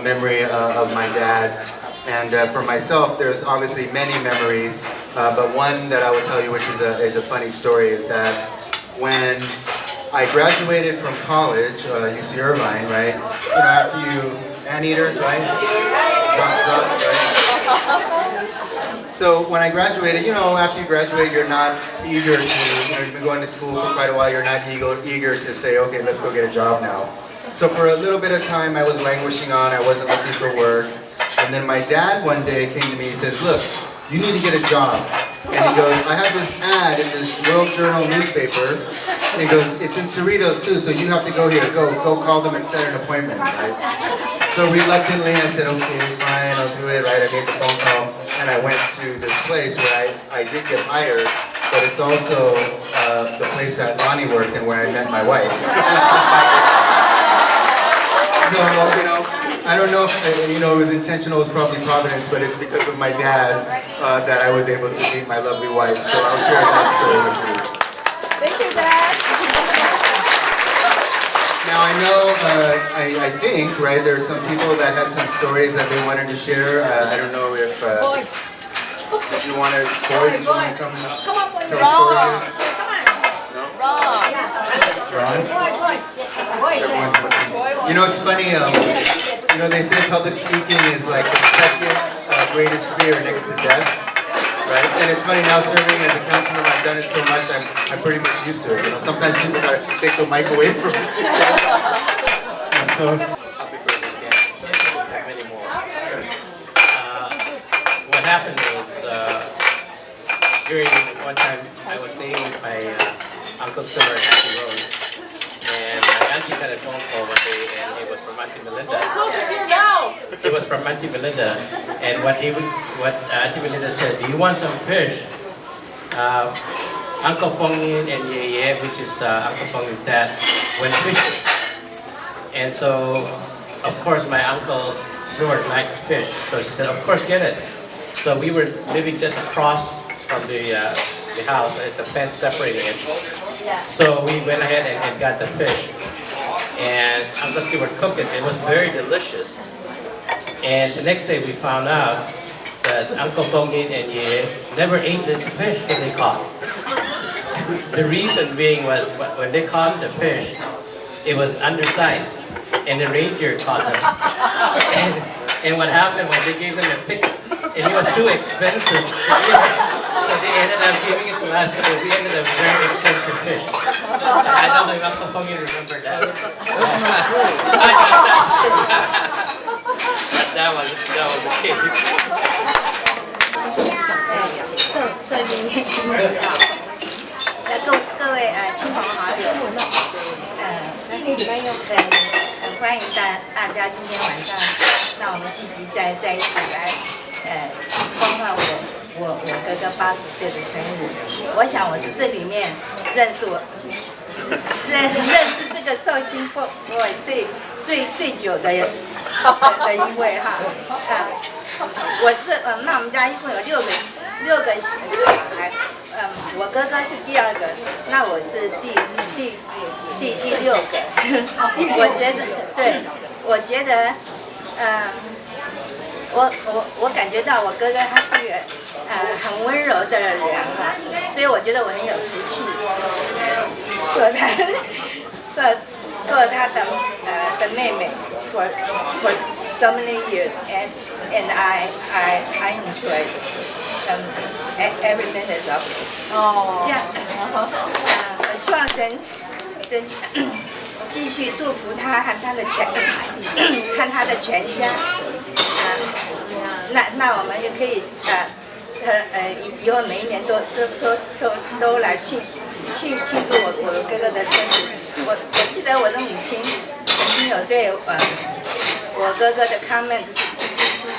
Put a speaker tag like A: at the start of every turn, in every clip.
A: memory of my dad. And for myself, there's obviously many memories, but one that I would tell you, which is a funny story, is that when I graduated from college, UC Irvine, right? You know, after you anteaters, right? Right? So when I graduated, you know, after you graduate, you're not eager to, you know, you've been going to school for quite a while. You're not eager to say, okay, let's go get a job now. So for a little bit of time, I was languishing on. I wasn't looking for work. And then my dad one day came to me. He says, "Look, you need to get a job." And he goes, "I have this ad in this World Journal newspaper." And he goes, "It's in Cerritos too, so you have to go here. Go call them and set an appointment." Right? So reluctantly, I said, "Okay, fine, I'll do it." Right? I made the phone call, and I went to this place where I did get hired, but it's also the place that Lonnie worked and where I met my wife. So, you know, I don't know if, you know, it was intentional, it was probably Providence, but it's because of my dad that I was able to meet my lovely wife. So I'll share that story with you.
B: Thank you, Dad.
A: Now I know, I think, right, there are some people that had some stories that they wanted to share. I don't know if you want to, Boy, did you want to come tell a story here? No? Ron? Everyone's looking. You know, it's funny, you know, they say public speaking is like the second greatest fear next to death, right? And it's funny, now serving as a counselor, I've done it so much, I'm pretty much used to it. You know, sometimes people gotta take the mic away from me. And so,
C: happy birthday again. Have many more. What happened was, during one time I was staying with my Uncle Silver and Auntie Rose, and my auntie got a phone call one day, and it was from Auntie Melinda.
B: Closer to your mouth.
C: It was from Auntie Melinda, and what Auntie Melinda said, "Do you want some fish?" Uncle Fongin and Ye, which is Uncle Fongin's dad, went fishing, and so of course my Uncle Stuart likes fish, so she said, "Of course, get it." So we were living just across from the house. It's a fence separating it. So we went ahead and got the fish. And Uncle Stewart cooked it. It was very delicious. And the next day we found out that Uncle Fongin and Ye never ate the fish that they caught. The reason being was when they caught the fish, it was undersized. And the reindeer caught them. And what happened was they gave them a ticket. And it was too expensive. So they ended up giving it to us, so we ended up very expensive fish. I don't know if Uncle Fongin remembered that. that was the kid.
D: 各位亲朋好友，很欢迎大家今天晚上让我们聚集在一起来，欢欢我哥哥80岁的生日。我想我是这里面认识这个寿星 boy 最久的一位哈。我是那我们家一共有六个小孩，我哥哥是第2个，那我是第6个。我觉得我感觉到我哥哥他是个很温柔的人哈，所以我觉得我很有福气，做他的妹妹 for so many years and I enjoy every minute of it.
B: 哦。
D: 我希望神继续祝福他和他的全家。那我们也可以以后每一年都来庆祝我哥哥的生日。我记得我的母亲曾经有对我哥哥的 comment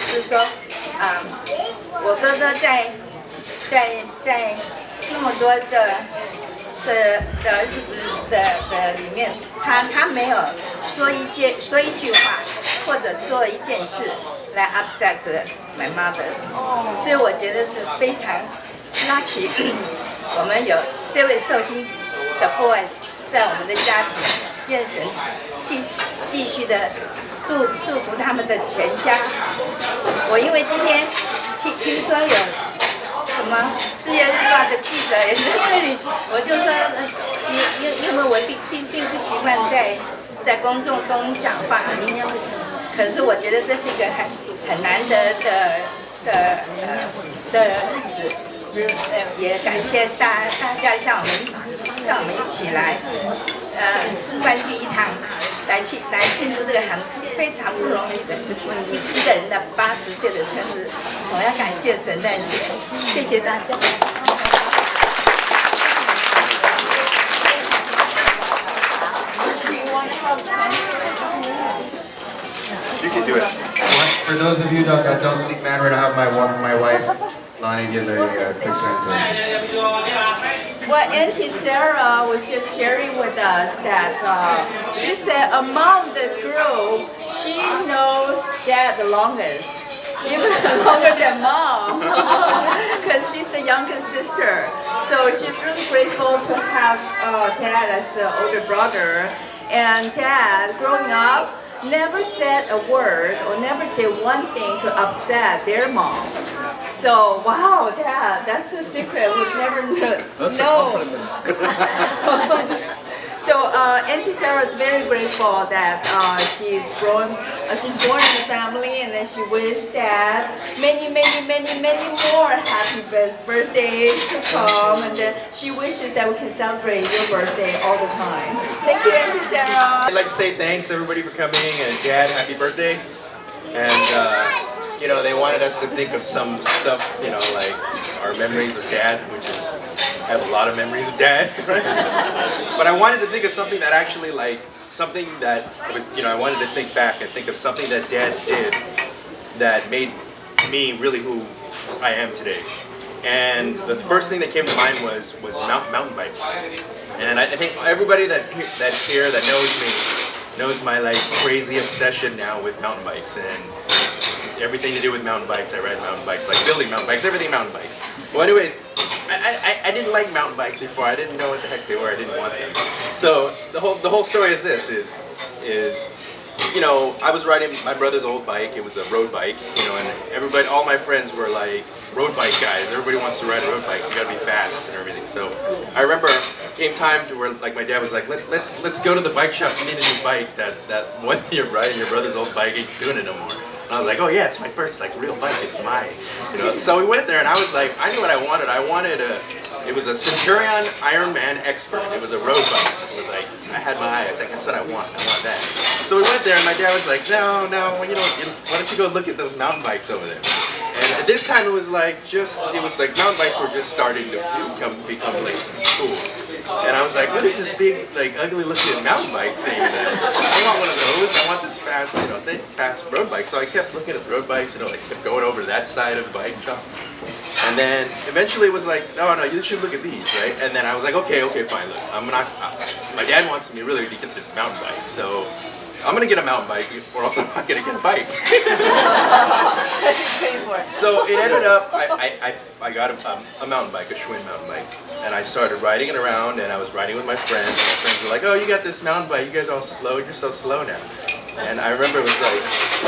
D: 是说我哥哥在那么多的日子的里面，他没有说一句话或者做一件事来 upset my mother， 所以我觉得是非常 lucky， 我们有这位寿星的 boy 在我们的家庭，愿神继续的祝福他们的全家。我因为今天听说有什么《世界日报》的记者也在这里，我就说，因为我并不习惯在公众中讲话，可是我觉得这是一个很难得的日子。也感谢大家像我们一起来，欢聚一堂，来庆祝这个非常不容易的一个人的80岁的生日。我要感谢神诞节，谢谢大家。
A: You can do it. For those of you that don't speak Mandarin, I have my wife, Lonnie, give a quick translation.
B: Well, Auntie Sarah was just sharing with us that she said among this group, she knows Dad the longest, even longer than Mom, because she's the youngest sister. So she's really grateful to have Dad as the older brother. And Dad, growing up, never said a word or never did one thing to upset their mom. So, wow, Dad, that's a secret we've never known. So, Auntie Sarah is very grateful that she's born in a family, and then she wished Dad many more happy birthdays to come, and then she wishes that we can celebrate your birthday all the time. Thank you, Auntie Sarah.
E: I'd like to say thanks everybody for coming, and Dad, happy birthday. And you know, they wanted us to think of some stuff, you know, like our memories of Dad, which is, I have a lot of memories of Dad, right? But I wanted to think of something that actually, like, something that was, you know, I wanted to think back and think of something that Dad did that made me really who I am today. And the first thing that came to mind was mountain bike. And I think everybody that's here that knows me knows my like crazy obsession now with mountain bikes and everything to do with mountain bikes. I ride mountain bikes, like building mountain bikes, everything mountain bikes. Well, anyways, I didn't like mountain bikes before. I didn't know what the heck they were. I didn't want them. So the whole story is this: is you know, I was riding my brother's old bike. It was a road bike, you know, and everybody, all my friends were like road bike guys. Everybody wants to ride a road bike. You gotta be fast and everything. So I remember came time to where like my dad was like, let's go to the bike shop. You need a new bike. That one you're riding your brother's old bike ain't doing it no more. And I was like, oh yeah, it's my first like real bike. It's mine, you know. So we went there, and I was like, I knew what I wanted. I wanted it was a Centurion Ironman Expert. It was a road bike. It was like, I had my eye. I was like, that's what I want that. So we went there, and my dad was like, no, you know, why don't you go look at those mountain bikes over there? And at this time, it was like mountain bikes were just starting to become like cool. And I was like, what is this big, like ugly looking mountain bike thing? I want one of those. I want this fast, you know, fast road bike. So I kept looking at road bikes, you know, like kept going over to that side of the bike shop. And then eventually it was like, no, you should look at these, right? And then I was like, okay, fine, look, my dad wants me really to get this mountain bike, so I'm gonna get a mountain bike, or else I'm not gonna get a bike. So it ended up, I got a mountain bike, a Schwinn mountain bike, and I started riding it around, and I was riding with my friends, and my friends were like, oh, you got this mountain bike, you guys are all slow, you're so slow now. And I remember it was like,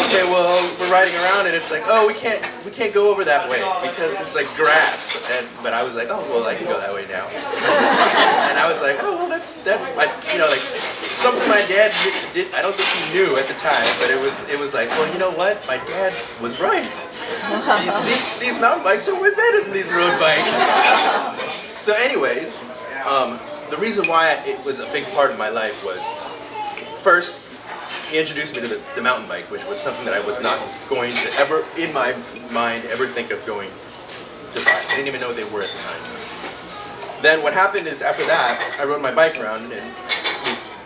E: okay, well, we're riding around, and it's like, oh, we can't go over that way because it's like grass. But I was like, oh, well, I can go that way now. And I was like, oh, well, that's you know, like something my dad did. I don't think he knew at the time, but it was like, well, you know what? My dad was right. These mountain bikes are way better than these road bikes. So, anyways, the reason why it was a big part of my life was first. He introduced me to the mountain bike, which was something that I was not going to ever, in my mind, ever think of going to buy. I didn't even know what they were at the time. Then what happened is after that, I rode my bike around and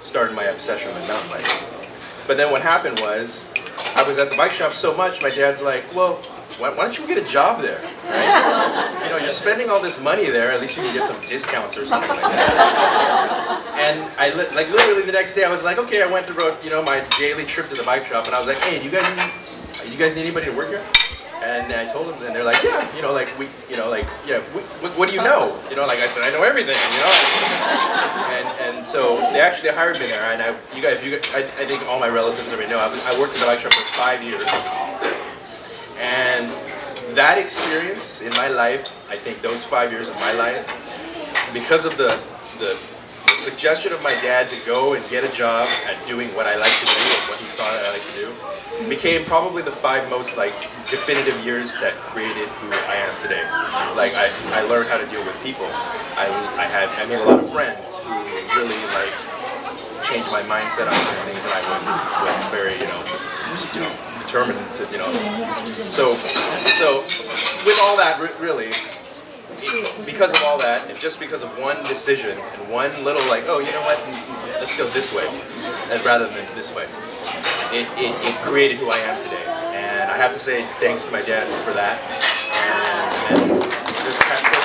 E: started my obsession with mountain bikes. But then what happened was, I was at the bike shop so much, my dad's like, well, why don't you get a job there? Right? You know, you're spending all this money there, at least you can get some discounts or something like that. And I literally the next day I was like, okay, I went to my daily trip to the bike shop, and I was like, hey, do you guys need anybody to work here? And I told them, and they're like, yeah, you know, like what do you know? You know, like I said, I know everything, you know. And so they actually hired me there, and I think all my relatives already know. I worked in the bike shop for 5 years, and that experience in my life, I think those 5 years of my life, because of the suggestion of my dad to go and get a job at doing what I like to do and what he saw that I like to do, became probably the 5 most like definitive years that created who I am today. Like I learned how to deal with people. I made a lot of friends who really like changed my mindset on certain things, and I was very determined to So with all that really. Because of all that, and just because of one decision and one little like, oh, you know what, let's go this way, and rather than this way, it created who I am today. And I have to say thanks to my dad for that. And just kind of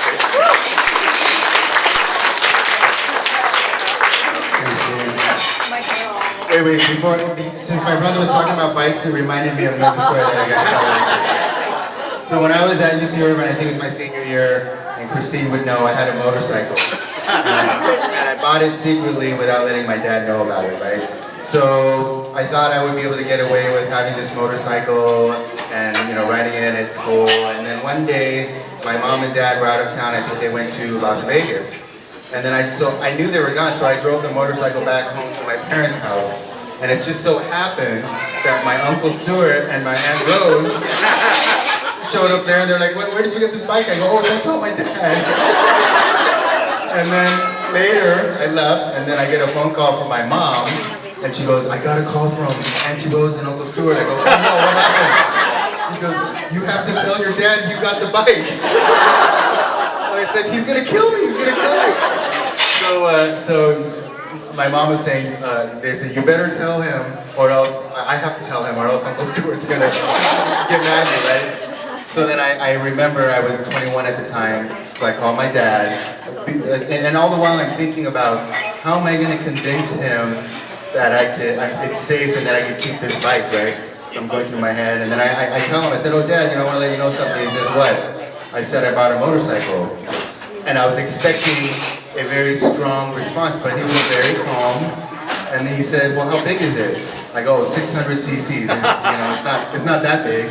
A: Wait, before, since my brother was talking about bikes, it reminded me of another story that I got to tell you. So when I was at UC Irvine, I think it was my senior year, and Christine would know, I had a motorcycle. And I bought it secretly without letting my dad know about it, right? So I thought I would be able to get away with having this motorcycle and riding it at school. And then one day, my mom and dad were out of town. I think they went to Las Vegas. And then I knew they were gone, so I drove the motorcycle back home to my parents' house. And it just so happened that my Uncle Stuart and my Aunt Rose showed up there, and they're like, where did you get this bike? I go, oh, don't tell my dad. And then later, I left, and then I get a phone call from my mom, and she goes, I got a call from Auntie Rose and Uncle Stuart. I go, oh no, what happened? He goes, you have to tell your dad you got the bike. And I said, he's gonna kill me, he's gonna kill me. So my mom was saying, they said, you better tell him, or else, I have to tell him, or else Uncle Stuart's gonna get mad at me, right? So then I remember I was 21 at the time, so I called my dad, and all the while I'm thinking about, how am I gonna convince him that it's safe and that I can keep this bike, right? So I'm going through my head, and then I tell him, I said, oh Dad, I want to let you know something. He says, what? I said I bought a motorcycle. And I was expecting a very strong response, but he was very calm. And then he said, well, how big is it? I go, 600 cc's. It's not that big.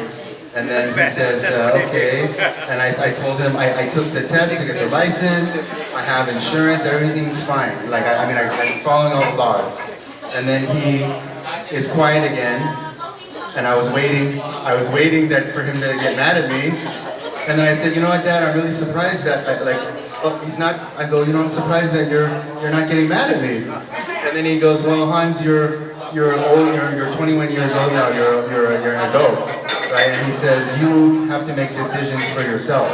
A: And then he says, okay. And I told him I took the test to get the license. I have insurance. Everything's fine. I'm following all the laws. And then he is quiet again. And I was waiting for him to get mad at me. And then I said, you know what, Dad, I'm really surprised that, he's not, I go, I'm surprised that you're not getting mad at me. And then he goes, well, Hans, you're old, you're 21 years old now, you're an adult, right? And he says, you have to make decisions for yourself.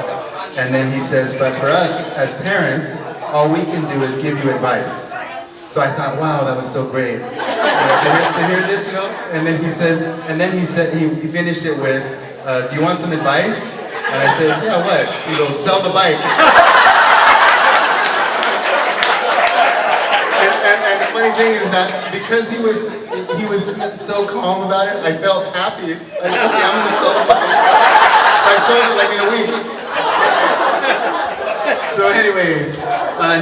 A: And then he says, but for us, as parents, all we can do is give you advice. So I thought, wow, that was so great. To hear this, And then he said, he finished it with, do you want some advice? And I said, yeah, what? He goes, sell the bike. And the funny thing is that because he was so calm about it, I felt happy. I said, okay, I'm gonna sell the bike. So I sold it like in a week. So anyways,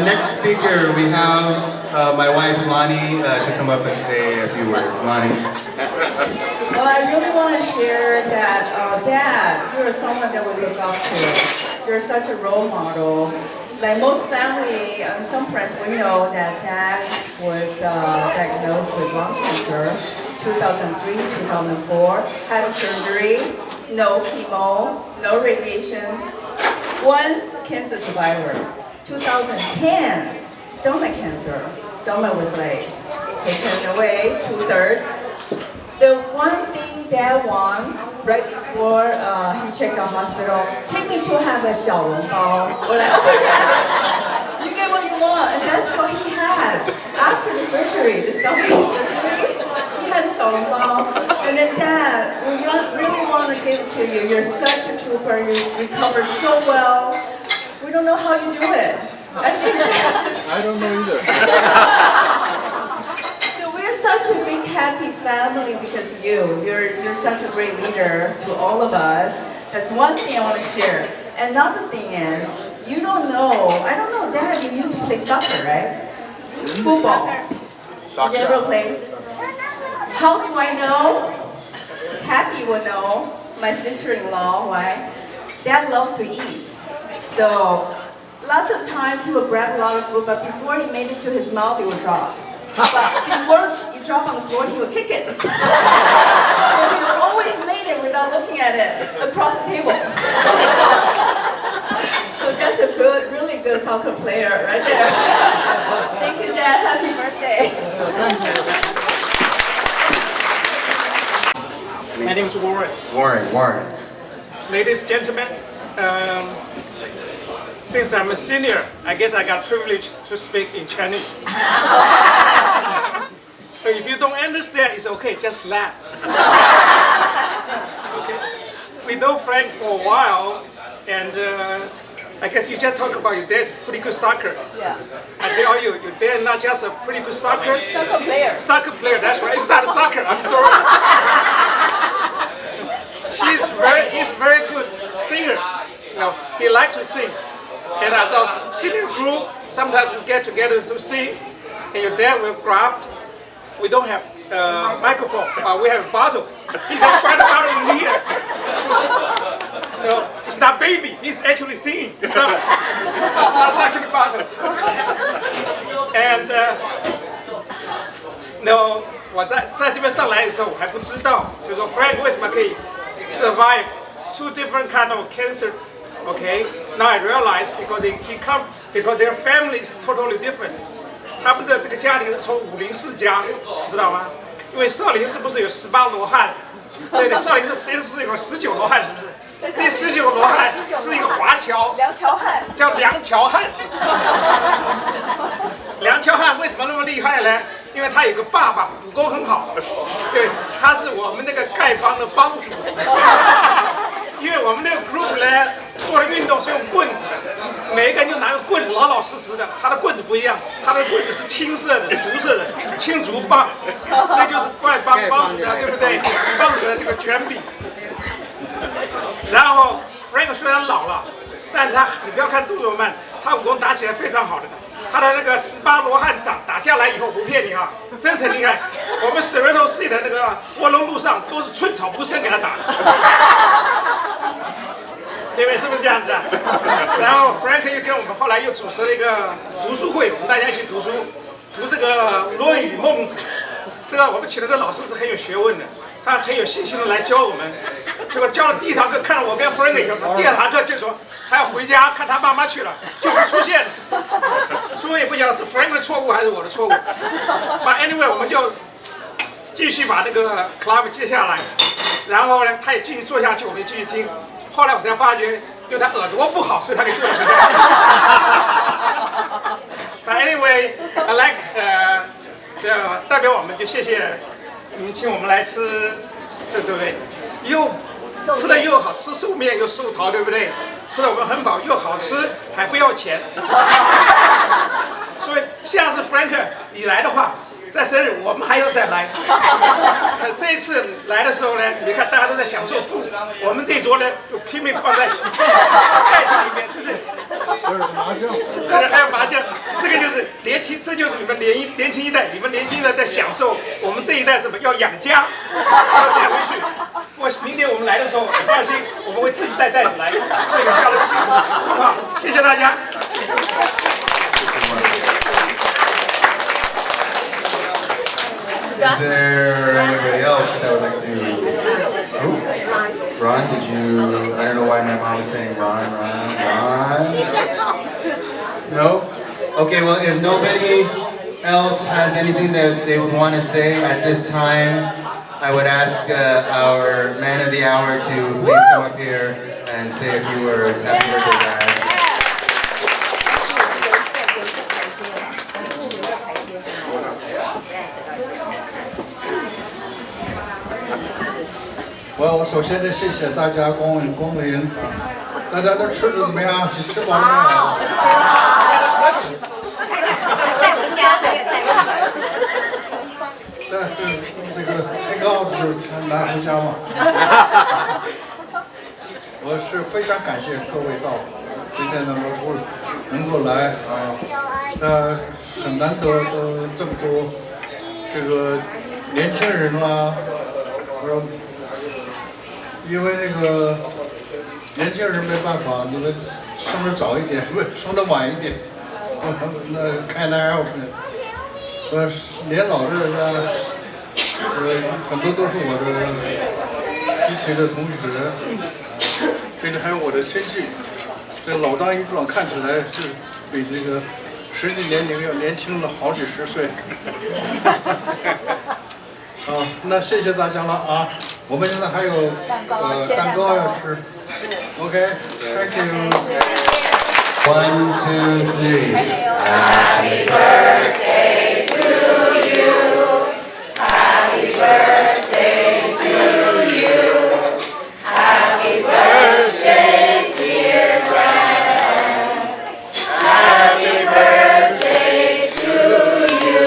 A: next speaker we have my wife Lonnie to come up and say a few words. Lonnie.
B: Well, I really want to share that, Dad, you're someone that we look up to. You're such a role model. Like most family and some friends, we know that Dad was diagnosed with lung cancer 2003, 2004, had a surgery, no chemo, no radiation. Once cancer survivor. 2010, stomach cancer. Stomach was taken away, 2/3. The one thing Dad wants, right before he checked the hospital, take me to have a 小笼包. We're like, okay, Dad, you get what you want. And that's what he had. After the surgery, the stomach surgery, he had a 小笼包. And then Dad, we really want to give it to you. You're such a trooper. You recover so well. We don't know how you do it.
E: I don't know either.
B: Such a big happy family because you're such a great leader to all of us. That's one thing I want to share. Another thing is, you don't know, I don't know, Dad, you used to play soccer, right? Football. Did you ever play? How do I know? Kathy will know, my sister-in-law, why? Dad loves to eat. So, lots of times he will grab a lot of food, but before he made it to his mouth, it will drop. But before it drop on the floor, he would kick it. So he always made it without looking at it across the table. So that's a good, really good soccer player right there. Thank you, Dad. Happy birthday.
F: My name is Warren.
A: Warren.
F: Ladies and gentlemen, since I'm a senior, I guess I got privilege to speak in Chinese. So if you don't understand, it's okay, just laugh. Okay. We know Frank for a while, and I guess you just talk about your dad's pretty good soccer.
B: Yeah.
F: I tell you, your dad not just a pretty good soccer.
B: Soccer player.
F: Soccer player, that's right. It's not a soccer, I'm sorry. He's very good singer. You know, he likes to sing. And as our senior group, sometimes we get together to sing, and your dad will grab. We don't have microphone, we have a bottle. He's just trying to bottle in here. No, it's not baby. He's actually singing. It's not sucking bottle. And no, 我在这边上来的时候，我还不知道，就是说 Frank 为什么可以 survive 2 different kind of cancer. Okay, now I realize because because their family is totally different. 他们的这个家庭是从504家，知道吗？因为少林寺不是有18罗汉？对的，少林寺实际是有19罗汉，是不是？第19罗汉是一个华侨，
B: 梁乔汉，
F: 叫梁乔汉。梁乔汉为什么那么厉害呢？因为他有个爸爸，武功很好，对，他是我们那个丐帮的帮主。因为我们那个 group 呢，做的运动是用棍子的，每一个人就拿个棍子老老实实的，他的棍子不一样，他的棍子是青色的、竹色的，青竹棒，那就是丐帮帮主的，对不对？帮主的这个权柄。然后 Frank 虽然老了，但你不要看动作慢，他武功打起来非常好的。他的那个18罗汉掌打下来以后，不骗你啊，真是厉害。我们石头市的那个卧龙路上都是寸草不生给他打的，对不对？是不是这样子啊？然后 Frank 又跟我们后来又主持了一个读书会，我们大家一起读书，读这个《论语》《孟子》。这个我们请的这老师是很有学问的，他很有信心的来教我们。结果教了第1堂课，看到我跟 Frank 以后，第2堂课就说他要回家看他妈妈去了，就不出现了。所以不晓得是 Frank 的错误还是我的错误。But anyway， 我们就继续把那个 club 接下来，然后呢，他也继续做下去，我们也继续听。后来我才发觉，因为他耳朵不好，所以他可以做下去。But anyway， I like 代表我们就谢谢你们请我们来吃，对不对？吃的又好吃寿面又寿桃，对不对？吃的我们很饱又好吃，还不要钱。所以下次 Frank 你来的话，在生日我们还要再来。这一次来的时候呢，你看大家都在享受富，我们这一桌呢就拼命放在盖子里面，就是
A: 麻将，
F: 对，还有麻将，这个就是年轻，这就是你们年轻一代，你们年轻人在享受，我们这一代什么要养家，要带回去。明年我们来的时候，放心，我们会自己带袋子来，所以你交得清楚，好不好？谢谢大家。
A: Is there anybody else that would like to? Oh, Ron, did you? I don't know why my mom is saying Ron. No? Okay, well, if nobody else has anything that they would want to say at this time, I would ask our man of the hour to please come up here and say a few words. Happy birthday, Dad.
G: 我首先得谢谢大家光临，大家都吃的怎么样？吃饱了没有？
D: 带回家，对。
G: 这个太高的时候拿回家嘛。我是非常感谢各位到今天能够来啊，很难得这么多这个年轻人啦，因为那个年轻人没办法，你们生得早一点，生得晚一点，那开来年老的人呢，很多都是我的一起的同学，这个还有我的亲戚，这老当益壮，看起来是比这个实际年龄要年轻了好几十岁。啊，那谢谢大家了啊！我们现在还有蛋糕要吃。OK，Thank you。1,
A: 2, 3.
B: Happy birthday to you. Happy birthday to you. Happy birthday, dear friend. Happy birthday to you.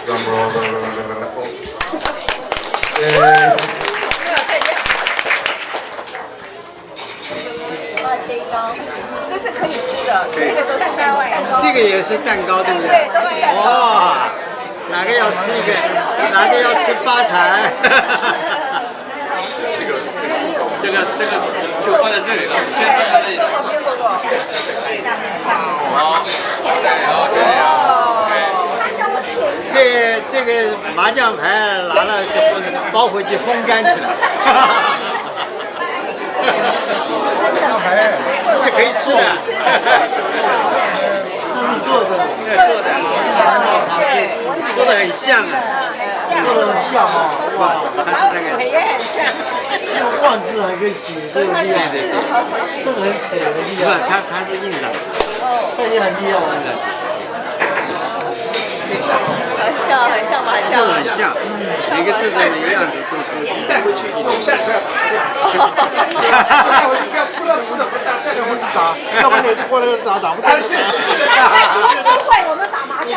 A: Drum roll.
B: 这是可以吃的，这个都是蛋糕。
H: 这个也是蛋糕，对不对？
B: 对，都是蛋糕。
H: 哇，哪个要吃一个？哪个要吃发财？这个就放在这里了，先放在这里。这个麻将牌拿了就包回去风干起来。这可以吃的，这是做的，做的很像啊，做的很像啊，哇，它是那个
D: 也很像，
H: 用万字还可以写，这个厉害的，这个很写的厉害，它是印的，这也很厉害的。
B: 很像麻将，
H: 很像，每个字的那个样子都
F: 带回去，弄下不要打，带回去不要吃的不打，下回去打，
H: 要不然你过来打不
F: 但是
D: 会我们打麻将。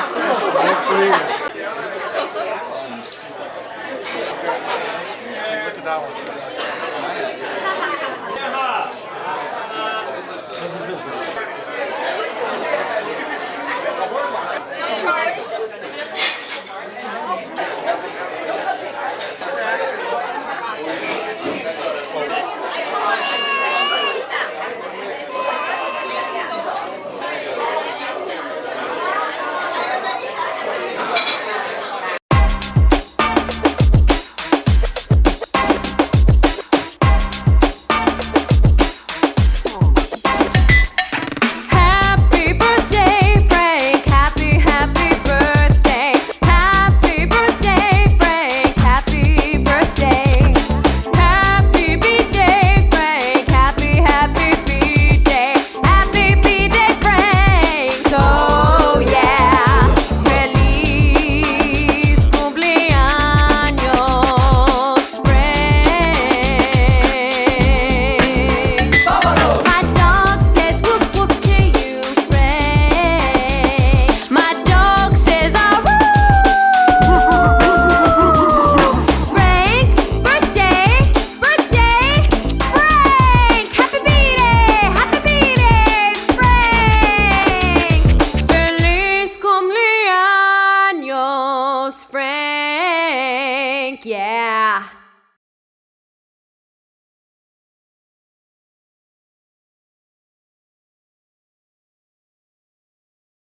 I: Frank, yeah.